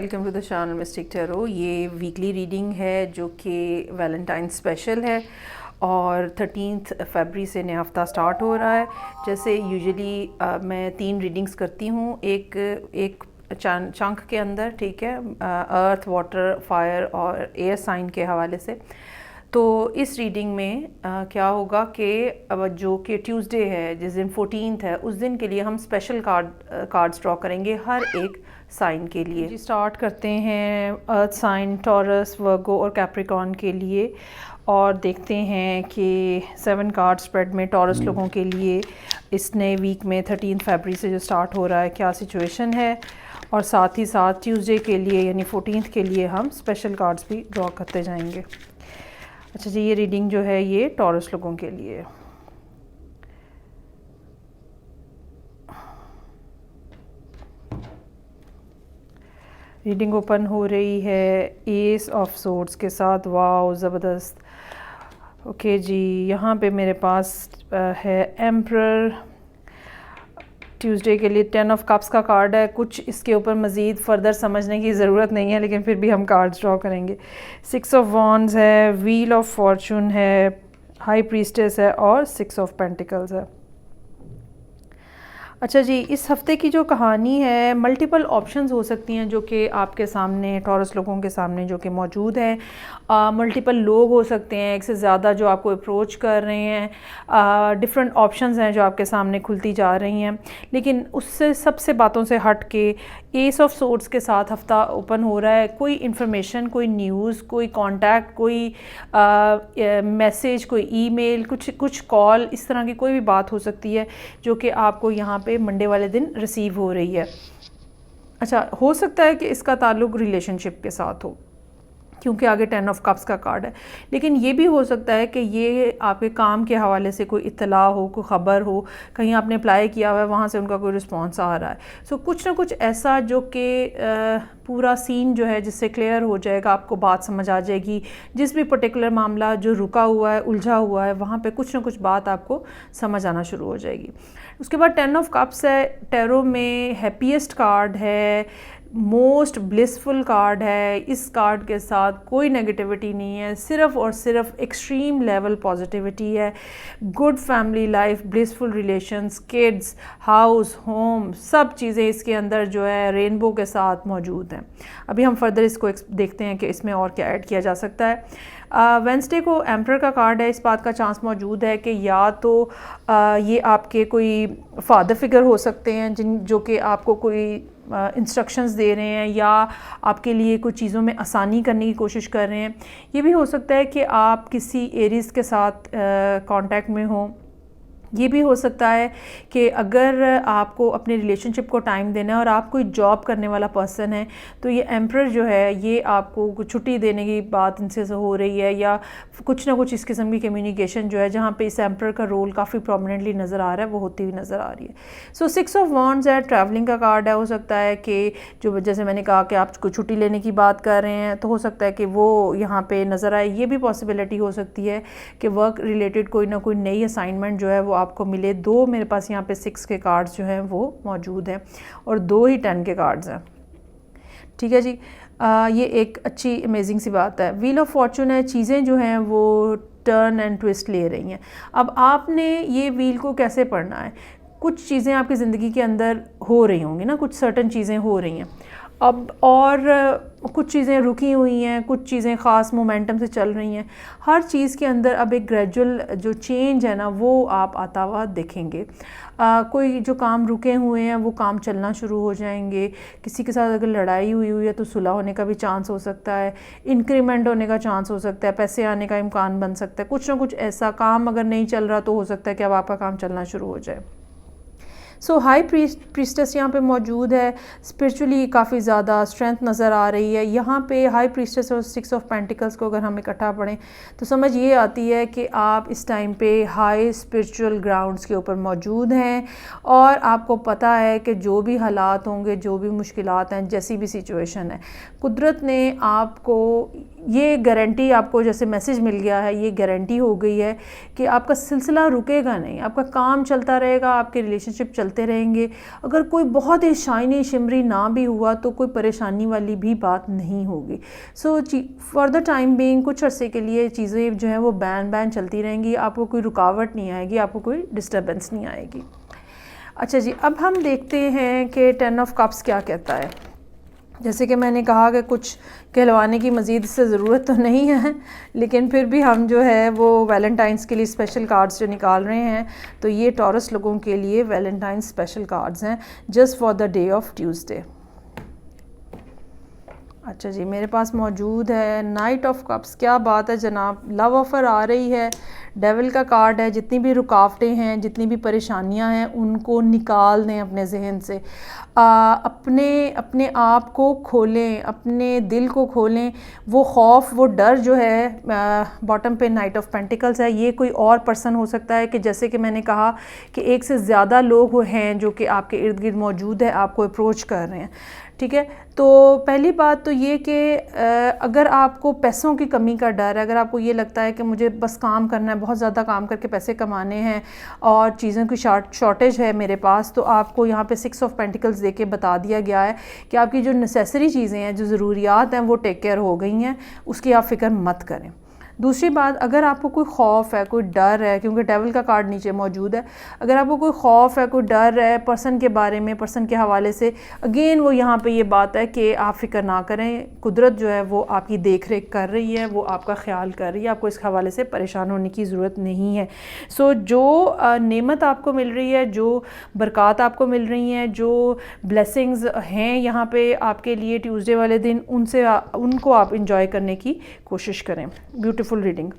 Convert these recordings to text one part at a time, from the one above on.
Welcome to the channel Mystic Tarot. ये weekly reading है जो कि वैलेंटाइन स्पेशल है और 13 फरवरी से नया हफ्ता स्टार्ट हो रहा है। जैसे यूजुअली मैं 3 रीडिंग्स करती हूँ एक चंक के अंदर, ठीक है, अर्थ, वाटर, फायर और एयर साइन के हवाले से। तो इस रीडिंग में क्या होगा कि जो कि ट्यूसडे है, जिस दिन 14 है, उस दिन के लिए हम स्पेशल कार्ड्स ड्रॉ करेंगे हर एक साइन के लिए। जी स्टार्ट करते हैं अर्थ साइन, टॉरस, वर्गो और कैप्रिकॉर्न के लिए और देखते हैं कि 7 कार्ड स्प्रेड में टॉरस लोगों के लिए इस नए वीक में 13 फरवरी से जो स्टार्ट हो रहा है क्या सिचुएशन है, और साथ ही साथ ट्यूसडे के लिए यानी 14 के लिए हम स्पेशल कार्ड्स भी ड्रॉ करते जाएंगे। अच्छा जी, ये रीडिंग जो है ये टॉरस लोगों के लिए। रीडिंग ओपन हो रही है एस ऑफ सोर्ड्स के साथ। वाओ, ज़बरदस्त। ओके जी, यहाँ पे मेरे पास है एम्परर। ट्यूसडे के लिए 10 ऑफ कप्स का कार्ड है। कुछ इसके ऊपर मज़ीद फर्दर समझने की ज़रूरत नहीं है, लेकिन फिर भी हम कार्ड्स ड्रॉ करेंगे। 6 ऑफ वॉन्ड्स है, व्हील ऑफ फॉर्चून है, हाई प्रीस्टेस है और 6 ऑफ पेंटिकल्स है। अच्छा जी, इस हफ्ते की जो कहानी है, मल्टीपल ऑप्शंस हो सकती हैं जो कि आपके सामने, टॉरस लोगों के सामने जो कि मौजूद हैं। मल्टीपल लोग हो सकते हैं, एक से ज़्यादा जो आपको अप्रोच कर रहे हैं। डिफरेंट ऑप्शंस हैं जो आपके सामने खुलती जा रही हैं, लेकिन उससे सबसे बातों से हट के एस ऑफ सोर्ड्स के साथ हफ्ता ओपन हो रहा है। कोई इन्फॉर्मेशन, कोई न्यूज़, कोई कॉन्टैक्ट, कोई मैसेज, कोई ईमेल, कुछ कॉल, इस तरह की कोई भी बात हो सकती है जो कि आपको यहाँ पे मंडे वाले दिन रिसीव हो रही है। अच्छा, हो सकता है कि इसका ताल्लुक रिलेशनशिप के साथ हो, क्योंकि आगे 10 ऑफ कप्स का कार्ड है, लेकिन ये भी हो सकता है कि ये आपके काम के हवाले से कोई इत्तला हो, कोई ख़बर हो, कहीं आपने अप्लाई किया हुआ है, वहाँ से उनका कोई रिस्पॉन्स आ रहा है। सो कुछ ना कुछ ऐसा जो कि पूरा सीन जो है जिससे क्लियर हो जाएगा, आपको बात समझ आ जाएगी। जिस भी पर्टिकुलर मामला जो रुका हुआ है, उलझा हुआ है, वहाँ पे कुछ ना कुछ बात आपको समझ आना शुरू हो जाएगी। उसके बाद 10 ऑफ कप्स है, टैरो में हैप्पीएस्ट कार्ड है, मोस्ट ब्लिसफुल कार्ड है। इस कार्ड के साथ कोई नेगेटिविटी नहीं है, सिर्फ़ और सिर्फ एक्सट्रीम लेवल पॉजिटिविटी है। Good family life, blissful relations, kids, house, home, सब चीज़ें इसके अंदर जो है रेनबो के साथ मौजूद हैं। अभी हम फर्दर इसको देखते हैं कि इसमें और क्या ऐड किया जा सकता है। वेंसडे को एम्परर का कार्ड है। इस बात का चांस मौजूद है कि या तो ये आपके कोई फादर फिगर हो सकते हैं जो कि आपको कोई इंस्ट्रक्शंस दे रहे हैं या आपके लिए कुछ चीज़ों में आसानी करने की कोशिश कर रहे हैं। ये भी हो सकता है कि आप किसी एरीज़ के साथ कांटेक्ट में हो। ये भी हो सकता है कि अगर आपको अपने रिलेशनशिप को टाइम देना है और आप कोई जॉब करने वाला पर्सन है, तो ये एम्परर जो है ये आपको कुछ छुट्टी देने की बात इनसे हो रही है, या कुछ ना कुछ इस किस्म की कम्युनिकेशन जो है जहाँ पे इस एम्परर का रोल काफ़ी प्रोमिनेंटली नज़र आ रहा है, वो होती हुई नज़र आ रही है। सो 6 ऑफ वॉन्ड्स है, ट्रैवलिंग का कार्ड है। हो सकता है कि जो, जैसे मैंने कहा कि आप कोई छुट्टी लेने की बात कर रहे हैं, तो हो सकता है कि वो यहाँ पर नज़र आए। ये भी पॉसिबिलिटी हो सकती है कि वर्क रिलेटेड कोई ना कोई नई असाइनमेंट जो है वो आपको मिले। 2 मेरे पास यहाँ पे 6 के कार्ड्स जो हैं वो मौजूद हैं और 2 ही 10 के कार्ड्स हैं। ठीक है जी, ये एक अच्छी अमेजिंग सी बात है। व्हील ऑफ फॉर्चून है, चीज़ें जो हैं वो टर्न एंड ट्विस्ट ले रही हैं। अब आपने ये व्हील को कैसे पढ़ना है? कुछ चीज़ें आपकी ज़िंदगी के अंदर हो रही होंगी ना, कुछ सर्टन चीज़ें हो रही हैं अब, और कुछ चीज़ें रुकी हुई हैं, कुछ चीज़ें ख़ास मोमेंटम से चल रही हैं। हर चीज़ के अंदर अब एक ग्रेजुअल जो चेंज है ना, वो आप आता हुआ देखेंगे। कोई जो काम रुके हुए हैं वो काम चलना शुरू हो जाएंगे। किसी के साथ अगर लड़ाई हुई है तो सुलह होने का भी चांस हो सकता है, इंक्रीमेंट होने का चांस हो सकता है, पैसे आने का इम्कान बन सकता है। कुछ ना कुछ ऐसा काम अगर नहीं चल रहा तो हो सकता है कि अब आपका काम चलना शुरू हो जाए। सो हाई प्रीस्टेस यहाँ पे मौजूद है। स्पिरिचुअली काफ़ी ज़्यादा स्ट्रेंथ नज़र आ रही है यहाँ पे। हाई प्रीस्टेस और 6 ऑफ पेंटिकल्स को अगर हम इकट्ठा पढ़ें तो समझ ये आती है कि आप इस टाइम पे हाई स्पिरिचुअल ग्राउंड्स के ऊपर मौजूद हैं और आपको पता है कि जो भी हालात होंगे, जो भी मुश्किलात हैं, जैसी भी सिचुएशन है, कुदरत ने आपको ये गारंटी आपको जैसे मैसेज मिल गया है, ये गारंटी हो गई है कि आपका सिलसिला रुकेगा नहीं, आपका काम चलता रहेगा, आपके रिलेशनशिप चलते रहेंगे। अगर कोई बहुत ही शाइनी शिमरी ना भी हुआ तो कोई परेशानी वाली भी बात नहीं होगी। So for the time being कुछ अरसे के लिए चीज़ें जो हैं वो बैन चलती रहेंगी, आपको कोई रुकावट नहीं आएगी, आपको कोई डिस्टर्बेंस नहीं आएगी। अच्छा जी, अब हम देखते हैं कि 10 ऑफ कप्स क्या कहता है। जैसे कि मैंने कहा कि कुछ कहलवाने की मज़ीद इससे ज़रूरत तो नहीं है, लेकिन फिर भी हम जो है वो वैलेंटाइंस के लिए स्पेशल कार्ड्स जो निकाल रहे हैं, तो ये टॉरस लोगों के लिए वैलेंटाइंस स्पेशल कार्ड्स हैं just for the day of Tuesday. अच्छा जी, मेरे पास मौजूद है नाइट ऑफ कप्स। क्या बात है जनाब, लव ऑफ़र आ रही है, डेविल का कार्ड है। जितनी भी रुकावटें हैं, जितनी भी परेशानियां हैं, उनको निकाल दें अपने जहन से। अपने आप को खोलें, अपने दिल को खोलें। वो खौफ, वो डर जो है, बॉटम पे नाइट ऑफ पेंटिकल्स है, ये कोई और पर्सन हो सकता है कि जैसे कि मैंने कहा कि एक से ज़्यादा लोग हैं जो कि आपके इर्द गिर्द मौजूद है, आपको अप्रोच कर रहे हैं। ठीक है, तो पहली बात तो ये कि अगर आपको पैसों की कमी का डर है, अगर आपको ये लगता है कि मुझे बस काम करना है, बहुत ज़्यादा काम करके पैसे कमाने हैं और चीज़ों की शॉर्टेज है मेरे पास, तो आपको यहाँ पे 6 ऑफ पेंटिकल्स देके बता दिया गया है कि आपकी जो नेसेसरी चीज़ें हैं, जो ज़रूरियात हैं, वो टेक केयर हो गई हैं, उसकी आप फ़िक्र मत करें। दूसरी बात, अगर आपको कोई खौफ है, कोई डर है, क्योंकि डेविल का कार्ड नीचे मौजूद है, अगर आपको कोई खौफ है, कोई डर है पर्सन के बारे में, पर्सन के हवाले से, अगेन वो यहाँ पे ये बात है कि आप फ़िक्र ना करें। कुदरत जो है वो आपकी देख रेख कर रही है, वो आपका ख्याल कर रही है, आपको इस हवाले से परेशान होने की ज़रूरत नहीं है। सो जो नेमत आपको मिल रही है, जो बरक़ात आपको मिल रही हैं, जो ब्लेसिंग्स हैं यहाँ पे आपके लिए ट्यूसडे वाले दिन, उनको आप इंजॉय करने की कोशिश करें। Beautiful reading.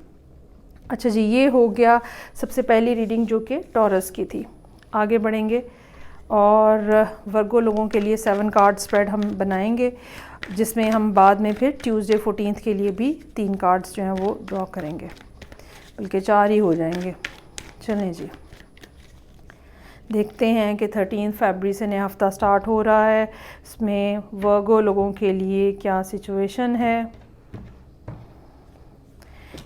अच्छा जी, ये हो गया सबसे पहली रीडिंग जो कि टॉरस की थी। आगे बढ़ेंगे और वर्गो लोगों के लिए 7 कार्ड स्प्रेड हम बनाएंगे, जिसमें हम बाद में फिर ट्यूसडे 14 के लिए भी 3 कार्ड्स जो हैं वो ड्रॉ करेंगे, बल्कि 4 ही हो जाएंगे। चलें जी, देखते हैं कि 13 फरवरी से नया हफ़्ता स्टार्ट हो रहा है, इसमें वर्गो लोगों के लिए क्या सिचुएशन है।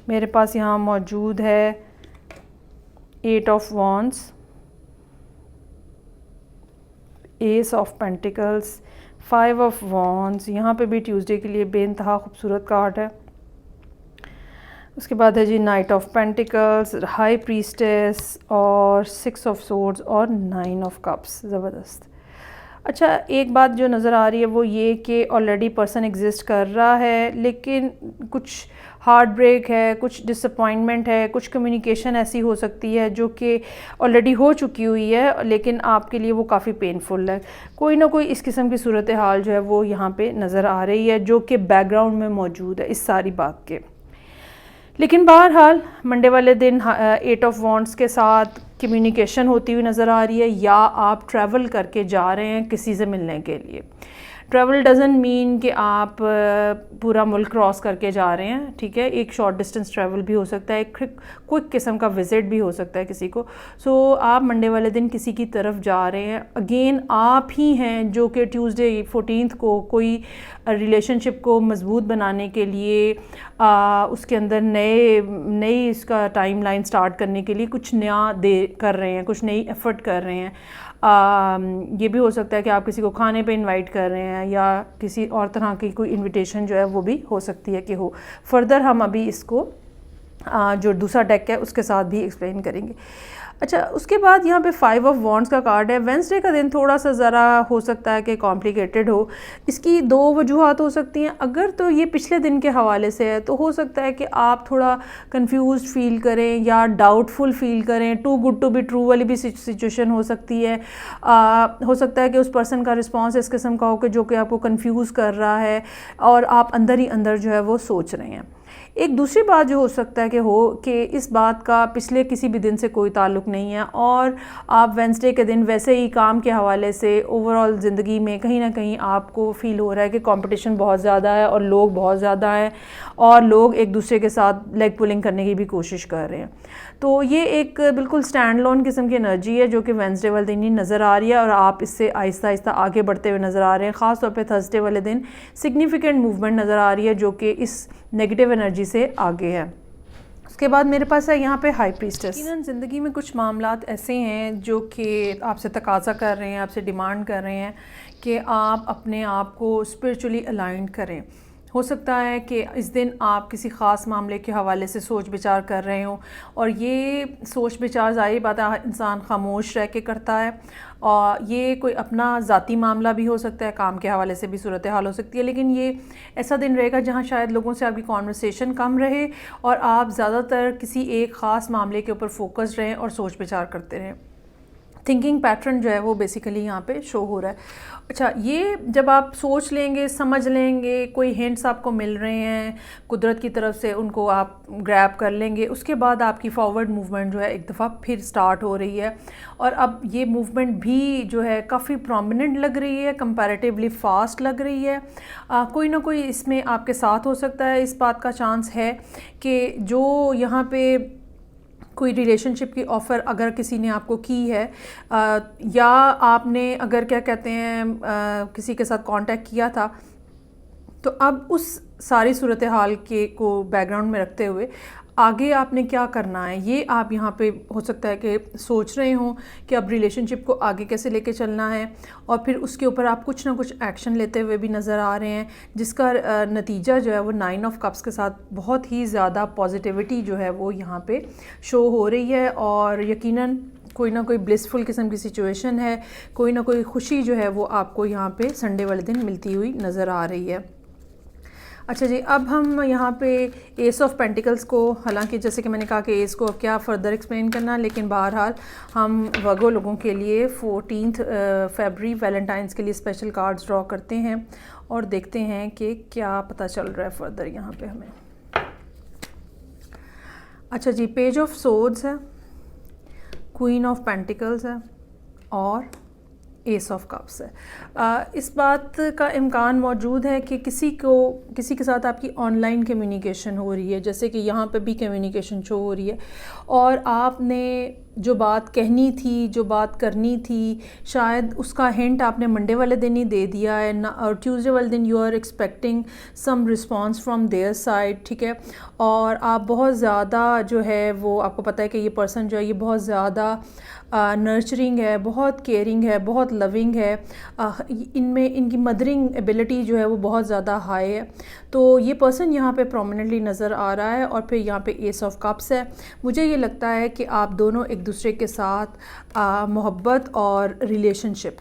मेरे पास यहाँ मौजूद है 8 of wands, S of pentacles, 5 of wands. यहाँ पे भी ट्यूसडे के लिए बेइंतहा खूबसूरत कार्ड है। उसके बाद है जी knight of pentacles, high priestess और 6 ऑफ सोर्ड्स और 9 ऑफ कप्स। ज़बरदस्त। अच्छा, एक बात जो नज़र आ रही है वो ये कि ऑलरेडी पर्सन एग्जिस्ट कर रहा है, लेकिन कुछ हार्ट ब्रेक है, कुछ डिसअपॉइंटमेंट है, कुछ कम्युनिकेशन ऐसी हो सकती है जो कि ऑलरेडी हो चुकी हुई है, लेकिन आपके लिए वो काफ़ी पेनफुल है। कोई ना कोई इस किस्म की सूरत हाल जो है वो यहाँ पे नज़र आ रही है, जो कि बैकग्राउंड में मौजूद है इस सारी बात के। लेकिन बहरहाल मंडे वाले दिन 8 ऑफ वॉन्ड्स के साथ कम्युनिकेशन होती हुई नज़र आ रही है, या आप ट्रैवल करके जा रहे हैं किसी से मिलने के लिए। ट्रैवल डजंट मीन कि आप पूरा मुल्क क्रॉस करके जा रहे हैं, ठीक है, एक शॉर्ट डिस्टेंस ट्रैवल भी हो सकता है, एक क्विक किस्म का विज़िट भी हो सकता है किसी को। सो आप मंडे वाले दिन किसी की तरफ जा रहे हैं। अगेन आप ही हैं जो कि ट्यूसडे 14 को कोई रिलेशनशिप को मज़बूत बनाने के लिए उसके अंदर नई इसका टाइमलाइन स्टार्ट करने के लिए कुछ नया कर रहे हैं, कुछ नई एफ़र्ट कर रहे हैं। ये भी हो सकता है कि आप किसी को खाने पे इनवाइट कर रहे हैं, या किसी और तरह की कोई इनविटेशन जो है वो भी हो सकती है कि हो। फर्दर हम अभी इसको जो दूसरा डेक है उसके साथ भी एक्सप्लेन करेंगे। अच्छा, उसके बाद यहाँ पे 5 ऑफ वॉन्ड्स का कार्ड है। वेंसडे का दिन थोड़ा सा ज़रा हो सकता है कि कॉम्प्लिकेटेड हो। इसकी 2 वजूहात हो सकती हैं। अगर तो ये पिछले दिन के हवाले से है तो हो सकता है कि आप थोड़ा कंफ्यूज्ड फील करें या डाउटफुल फील करें, too good to be true वाली भी सिचुएशन हो सकती है। हो सकता है कि उस पर्सन का रिस्पॉन्स इस किस्म का हो कि जो कि आपको कंफ्यूज कर रहा है और आप अंदर ही अंदर जो है वो सोच रहे हैं। एक दूसरी बात जो हो सकता है कि इस बात का पिछले किसी भी दिन से कोई ताल्लुक़ नहीं है और आप वेंसडे के दिन वैसे ही काम के हवाले से ओवरऑल ज़िंदगी में कहीं ना कहीं आपको फ़ील हो रहा है कि कंपटीशन बहुत ज़्यादा है और लोग बहुत ज़्यादा हैं और लोग एक दूसरे के साथ लेग पुलिंग करने की भी कोशिश कर रहे हैं। तो ये एक बिल्कुल स्टैंड लोन किस्म की एनर्जी है जो कि वेंसडे वाले दिन ही नज़र आ रही है और आप इससे आहिस्ता आहिस्ता आगे बढ़ते हुए नज़र आ रहे हैं। ख़ास तौर पे थर्सडे वाले दिन सिग्निफिकेंट मूवमेंट नज़र आ रही है जो कि इस नेगेटिव एनर्जी से आगे है। उसके बाद मेरे पास है यहाँ पे हाई प्रीस्टेस। ज़िंदगी में कुछ मामलात ऐसे हैं जो कि आपसे तकाजा कर रहे हैं, आपसे डिमांड कर रहे हैं कि आप अपने आप को स्पिरिचुअली अलाइंड करें। हो सकता है कि इस दिन आप किसी ख़ास मामले के हवाले से सोच विचार कर रहे हो और ये सोच विचार ज़ाहिर बात है इंसान खामोश रह के करता है और ये कोई अपना ज़ाती मामला भी हो सकता है, काम के हवाले से भी सूरत हाल हो सकती है, लेकिन ये ऐसा दिन रहेगा जहाँ शायद लोगों से आपकी कॉन्वर्सेशन कम रहे और आप ज़्यादातर किसी एक ख़ास मामले के ऊपर फोकस रहें और सोच विचार करते रहें। थिंकिंग पैटर्न जो है वो बेसिकली यहाँ पे शो हो रहा है। अच्छा, ये जब आप सोच लेंगे, समझ लेंगे, कोई हिंट्स आपको मिल रहे हैं कुदरत की तरफ से, उनको आप ग्रैब कर लेंगे, उसके बाद आपकी फॉरवर्ड मूवमेंट जो है एक दफ़ा फिर स्टार्ट हो रही है और अब ये मूवमेंट भी जो है काफ़ी प्रोमिनेंट लग रही है, कंपैरेटिवली फ़ास्ट लग रही है। कोई ना कोई इसमें आपके साथ हो सकता है। इस बात का चांस है कि जो यहाँ पे कोई रिलेशनशिप की ऑफ़र अगर किसी ने आपको की है या आपने अगर क्या कहते हैं किसी के साथ कांटेक्ट किया था, तो अब उस सारी सूरत हाल के को बैकग्राउंड में रखते हुए आगे आपने क्या करना है, ये आप यहाँ पे हो सकता है कि सोच रहे हों कि अब रिलेशनशिप को आगे कैसे लेके चलना है और फिर उसके ऊपर आप कुछ ना कुछ एक्शन लेते हुए भी नज़र आ रहे हैं, जिसका नतीजा जो है वो 9 ऑफ कप्स के साथ बहुत ही ज़्यादा पॉजिटिविटी जो है वो यहाँ पे शो हो रही है और यकीनन कोई ना कोई ब्लिसफुल किस्म की सिचुएशन है, कोई ना कोई खुशी जो है वो आपको यहाँ पे संडे वाले दिन मिलती हुई नज़र आ रही है। अच्छा जी, अब हम यहाँ पे एस ऑफ पेंटिकल्स को, हालांकि जैसे कि मैंने कहा कि एस को अब क्या फ़र्दर एक्सप्लेन करना, लेकिन बहरहाल हम वर्गो लोगों के लिए 14 फरवरी वैलेंटाइंस के लिए स्पेशल कार्ड्स ड्रॉ करते हैं और देखते हैं कि क्या पता चल रहा है फ़र्दर यहाँ पे हमें। अच्छा जी, पेज ऑफ सोर्ड्स है, क्वीन ऑफ पेंटिकल्स है और एस ऑफ कप्स है। इस बात का इम्कान मौजूद है कि किसी के साथ आपकी ऑनलाइन कम्युनिकेशन हो रही है, जैसे कि यहाँ पे भी कम्युनिकेशन शो हो रही है और आपने जो बात कहनी थी, जो बात करनी थी, शायद उसका हिंट आपने मंडे वाले दिन ही दे दिया है ना, और ट्यूसडे वाले दिन you are expecting some response from their side, ठीक है। और आप बहुत ज़्यादा जो है वो, आपको पता है कि ये पर्सन जो है ये बहुत ज़्यादा नर्चरिंग है, बहुत केयरिंग है, बहुत लविंग है, इनमें इनकी मदरिंग एबिलिटी जो है वो बहुत ज़्यादा हाई है। तो ये पर्सन यहाँ पे प्रोमिनेंटली नज़र आ रहा है और फिर यहाँ पे एस ऑफ कप्स है। मुझे ये लगता है कि आप दोनों एक दूसरे के साथ मोहब्बत और रिलेशनशिप,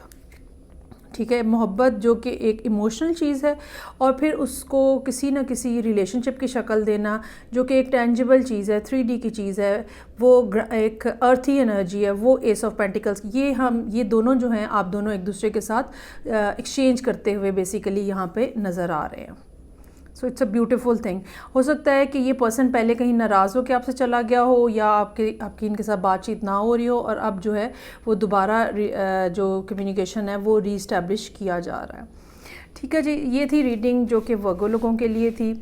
ठीक है, मोहब्बत जो कि एक इमोशनल चीज़ है और फिर उसको किसी न किसी रिलेशनशिप की शक्ल देना जो कि एक टेंजिबल चीज़ है, 3D की चीज़ है, वो एक अर्थी एनर्जी है, वो एस ऑफ पेंटिकल्स, ये दोनों जो हैं आप दोनों एक दूसरे के साथ एक्सचेंज करते हुए बेसिकली यहाँ पे नज़र आ रहे हैं। So it's a beautiful thing. हो सकता है कि ये पर्सन पहले कहीं नाराज़ हो के आपसे चला गया हो या आपकी इनके साथ बातचीत ना हो रही हो और अब जो है वो दोबारा जो कम्युनिकेशन है वो रीस्टैब्लिश किया जा रहा है। ठीक है जी, ये थी रीडिंग जो कि वर्गो लोगों के लिए थी।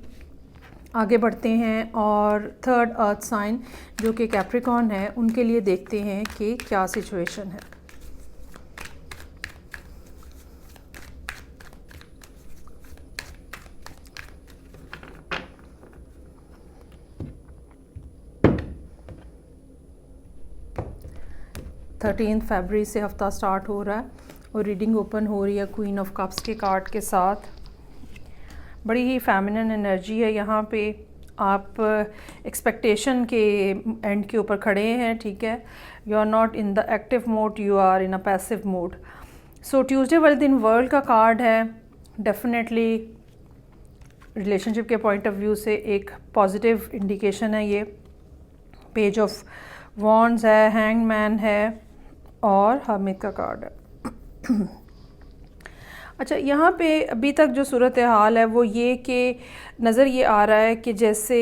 आगे बढ़ते हैं और थर्ड अर्थ साइन जो कि कैप्रिकॉर्न है उनके लिए देखते हैं कि क्या सिचुएशन है। थर्टीन फरवरी से हफ़्ता स्टार्ट हो रहा है और रीडिंग ओपन हो रही है क्वीन ऑफ कप्स के कार्ड के साथ। बड़ी ही फेमिनिन एनर्जी है यहाँ पे। आप एक्सपेक्टेशन के एंड के ऊपर खड़े हैं, ठीक है। You are not in the active mode, you are in a passive mode. So Tuesday वाले दिन वर्ल्ड का कार्ड है, डेफिनेटली रिलेशनशिप के पॉइंट ऑफ व्यू से एक पॉजिटिव इंडिकेशन है ये। पेज ऑफ वॉन्ड्स है, हैंगमैन है और हर्मिट का कार्ड है। अच्छा, यहाँ पे अभी तक जो सूरत हाल है वो ये कि नज़र ये आ रहा है कि जैसे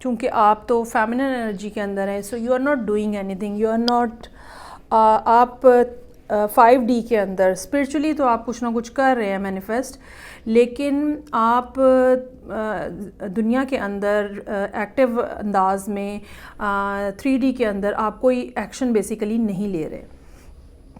चूँकि आप तो फेमिनिन एनर्जी के अंदर हैं, so you are not doing anything, you are not आप 5D के अंदर स्पिरिचुअली तो आप कुछ ना कुछ कर रहे हैं मैनिफेस्ट, लेकिन आप दुनिया के अंदर एक्टिव अंदाज में 3D के अंदर आप कोई एक्शन बेसिकली नहीं ले रहे।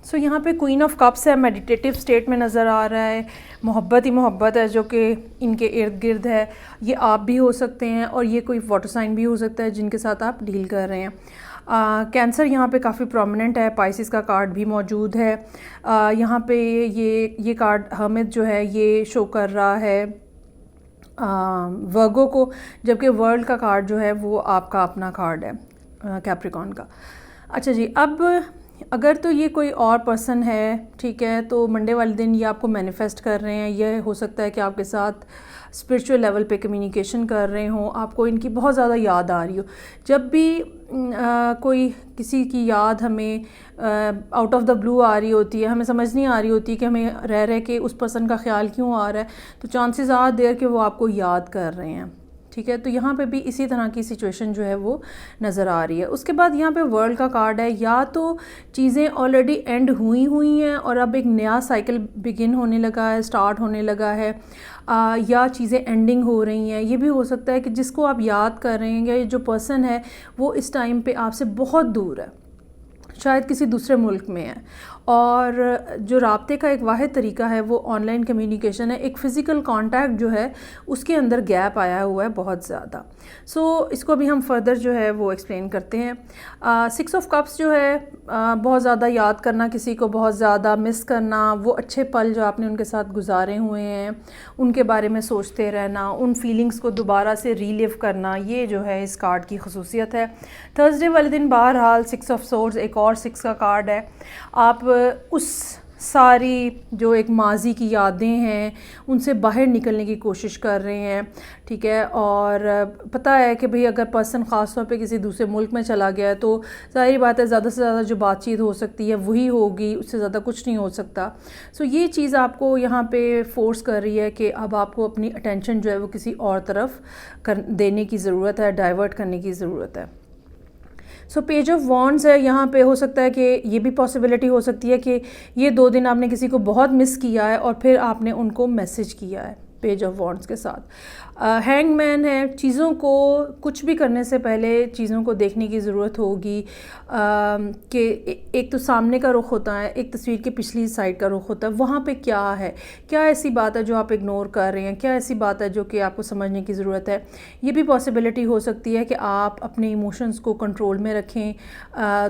सो यहाँ पे क्वीन ऑफ कप्स है, मेडिटेटिव स्टेट में नज़र आ रहा है, मोहब्बत ही मोहब्बत है जो कि इनके इर्द गिर्द है। ये आप भी हो सकते हैं और ये कोई वाटर साइन भी हो सकता है जिनके साथ आप डील कर रहे हैं। कैंसर यहाँ पे काफ़ी प्रोमिनेंट है, पाइसिस का कार्ड भी मौजूद है। यहाँ पे ये कार्ड हर्मिट जो है ये शो कर रहा है वर्गो को, जबकि वर्ल्ड का कार्ड जो है वो आपका अपना कार्ड है कैप्रिकॉर्न का। अच्छा जी, अब अगर तो ये कोई और पर्सन है, ठीक है, तो मंडे वाले दिन ये आपको मैनिफेस्ट कर रहे हैं, ये हो सकता है कि आपके साथ स्पिरिचुअल लेवल पे कम्युनिकेशन कर रहे हों, आपको इनकी बहुत ज़्यादा याद आ रही हो। जब भी कोई किसी की याद हमें आउट ऑफ द ब्लू आ रही होती है, हमें समझ नहीं आ रही होती कि हमें रह रह के उस पर्सन का ख्याल क्यों आ रहा है, तो चांसेस आर देयर कि वो आपको याद कर रहे हैं, ठीक है। तो यहाँ पे भी इसी तरह की सिचुएशन जो है वो नज़र आ रही है। उसके बाद यहाँ पे वर्ल्ड का कार्ड है, या तो चीज़ें ऑलरेडी एंड हुई हैं और अब एक नया साइकिल बिगिन होने लगा है, स्टार्ट होने लगा है, या चीज़ें एंडिंग हो रही हैं। ये भी हो सकता है कि जिसको आप याद कर रहे हैं या जो पर्सन है वो इस टाइम पे आपसे बहुत दूर है, शायद किसी दूसरे मुल्क में है, और जो राब्ते का एक वाहिद तरीका है वो ऑनलाइन कम्युनिकेशन है। एक फ़िज़िकल कांटेक्ट जो है उसके अंदर गैप आया हुआ है बहुत ज़्यादा। सो इसको अभी हम फर्दर जो है वो एक्सप्लेन करते हैं। 6 ऑफ कप्स जो है बहुत ज़्यादा याद करना, किसी को बहुत ज़्यादा मिस करना, वो अच्छे पल जो आपने उनके साथ गुजारे हुए हैं उनके बारे में सोचते रहना, उन फीलिंग्स को दोबारा से रीलिव करना, ये जो है इस कार्ड की खसूसियत है। थर्सडे वाले दिन बहरहाल 6 ऑफ सोर्ड्स एक और 6 का कार्ड है। आप उस सारी जो एक माजी की यादें हैं उनसे बाहर निकलने की कोशिश कर रहे हैं, ठीक है। और पता है कि भाई अगर पर्सन ख़ास तौर पे किसी दूसरे मुल्क में चला गया है तो ज़ाहिर बात है ज़्यादा से ज़्यादा जो बातचीत हो सकती है वही होगी, उससे ज़्यादा कुछ नहीं हो सकता। सो ये चीज़ आपको यहाँ पे फ़ोर्स कर रही है कि अब आपको अपनी अटेंशन जो है वो किसी और तरफ देने की ज़रूरत है, डाइवर्ट करने की ज़रूरत है। सो पेज ऑफ वॉन्ड्स है, यहाँ पे हो सकता है कि ये भी पॉसिबिलिटी हो सकती है कि ये 2 दिन आपने किसी को बहुत मिस किया है और फिर आपने उनको मैसेज किया है पेज ऑफ वॉन्ड्स के साथ। हैंगमैन है, चीज़ों को कुछ भी करने से पहले चीज़ों को देखने की ज़रूरत होगी कि एक तो सामने का रुख होता है, एक तस्वीर के पिछली साइड का रुख होता है, वहाँ पे क्या है, क्या ऐसी बात है जो आप इग्नोर कर रहे हैं, क्या ऐसी बात है जो कि आपको समझने की ज़रूरत है। ये भी पॉसिबिलिटी हो सकती है कि आप अपने इमोशंस को कंट्रोल में रखें,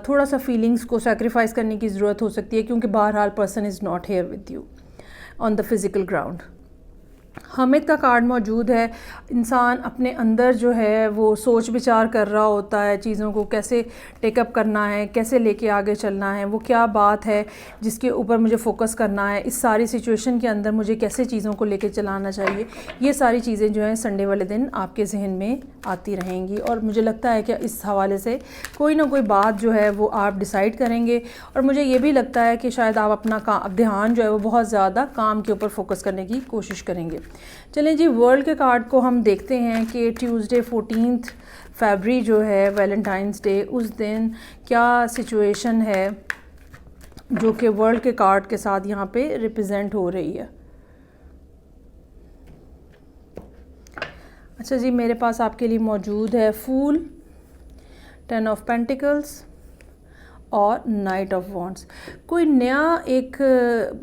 थोड़ा सा फीलिंग्स को सैक्रिफाइस करने की ज़रूरत हो सकती है, क्योंकि बहरहाल person is not here with you on the physical ground. Hamid का कार्ड मौजूद है, इंसान अपने अंदर जो है वो सोच विचार कर रहा होता है, चीज़ों को कैसे टेकअप करना है, कैसे लेके आगे चलना है, वो क्या बात है जिसके ऊपर मुझे फोकस करना है, इस सारी सिचुएशन के अंदर मुझे कैसे चीज़ों को लेके चलाना चाहिए। ये सारी चीज़ें जो हैं संडे वाले दिन आपके जहन में आती रहेंगी, और मुझे लगता है कि इस हवाले से कोई ना कोई बात जो है वो आप डिसाइड करेंगे। और मुझे ये भी लगता है कि शायद आप अपना ध्यान जो है वो बहुत ज़्यादा काम के ऊपर फोकस करने की कोशिश करेंगे। चलें जी, वर्ल्ड के कार्ड को हम देखते हैं कि ट्यूसडे 14 फरवरी जो है वैलेंटाइंस डे, उस दिन क्या सिचुएशन है जो कि वर्ल्ड के कार्ड के साथ यहाँ पे रिप्रेजेंट हो रही है। अच्छा जी, मेरे पास आपके लिए मौजूद है फूल, 10 ऑफ पेंटिकल्स और नाइट ऑफ वॉन्ड्स। कोई नया एक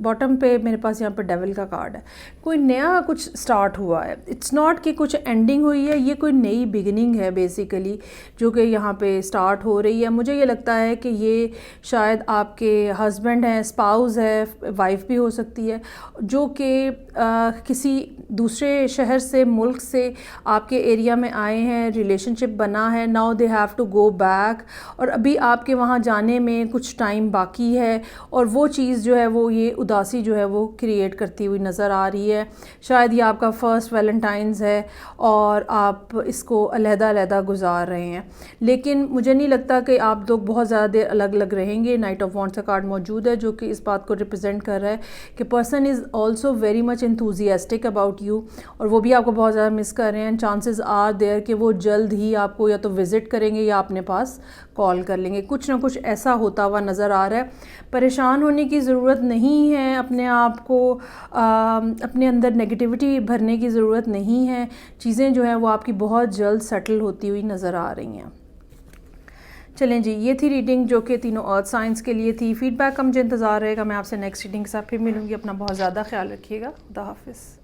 बॉटम पे मेरे पास यहाँ पे डेविल का कार्ड है, कोई नया कुछ स्टार्ट हुआ है। इट्स नॉट कि कुछ एंडिंग हुई है, ये कोई नई बिगिनिंग है बेसिकली जो कि यहाँ पे स्टार्ट हो रही है। मुझे ये लगता है कि ये शायद आपके हस्बैंड हैं, स्पाउस है, वाइफ भी हो सकती है, जो कि किसी दूसरे शहर से, मुल्क से आपके एरिया में आए हैं, रिलेशनशिप बना है, now they have to go back, और अभी आपके वहाँ जाने में कुछ टाइम बाकी है, और वो चीज़ जो है वो ये उदासी जो है वो क्रिएट करती हुई नज़र आ रही है। शायद ये आपका फ़र्स्ट वैलेंटाइन्स है और आप इसको अलग-अलग गुजार रहे हैं, लेकिन मुझे नहीं लगता कि आप लोग बहुत ज़्यादा देर अलग अलग रहेंगे। नाइट ऑफ वॉन्ड्स का कार्ड मौजूद है जो कि इस बात को रिप्रेजेंट कर रहा है कि person is also very much enthusiastic about you, और वो भी आपको बहुत ज़्यादा मिस कर रहे हैं। चांसेस आर देयर कि वो जल्द ही आपको या तो विज़िट करेंगे या अपने पास कॉल कर लेंगे। कुछ ना कुछ ऐसा होता हुआ नज़र आ रहा है। परेशान होने की ज़रूरत नहीं है, अपने आप को अपने अंदर नेगेटिविटी भरने की ज़रूरत नहीं है। चीज़ें जो हैं वो आपकी बहुत जल्द सेटल होती हुई नज़र आ रही हैं। चलें जी, ये थी रीडिंग जो कि तीनों अर्थ साइंस के लिए थी। फीडबैक का मुझे इंतज़ार रहेगा। मैं आपसे नेक्स्ट रीडिंग के साथ फिर मिलूँगी। अपना बहुत ज़्यादा ख्याल रखिएगा। खुदा हाफिज़।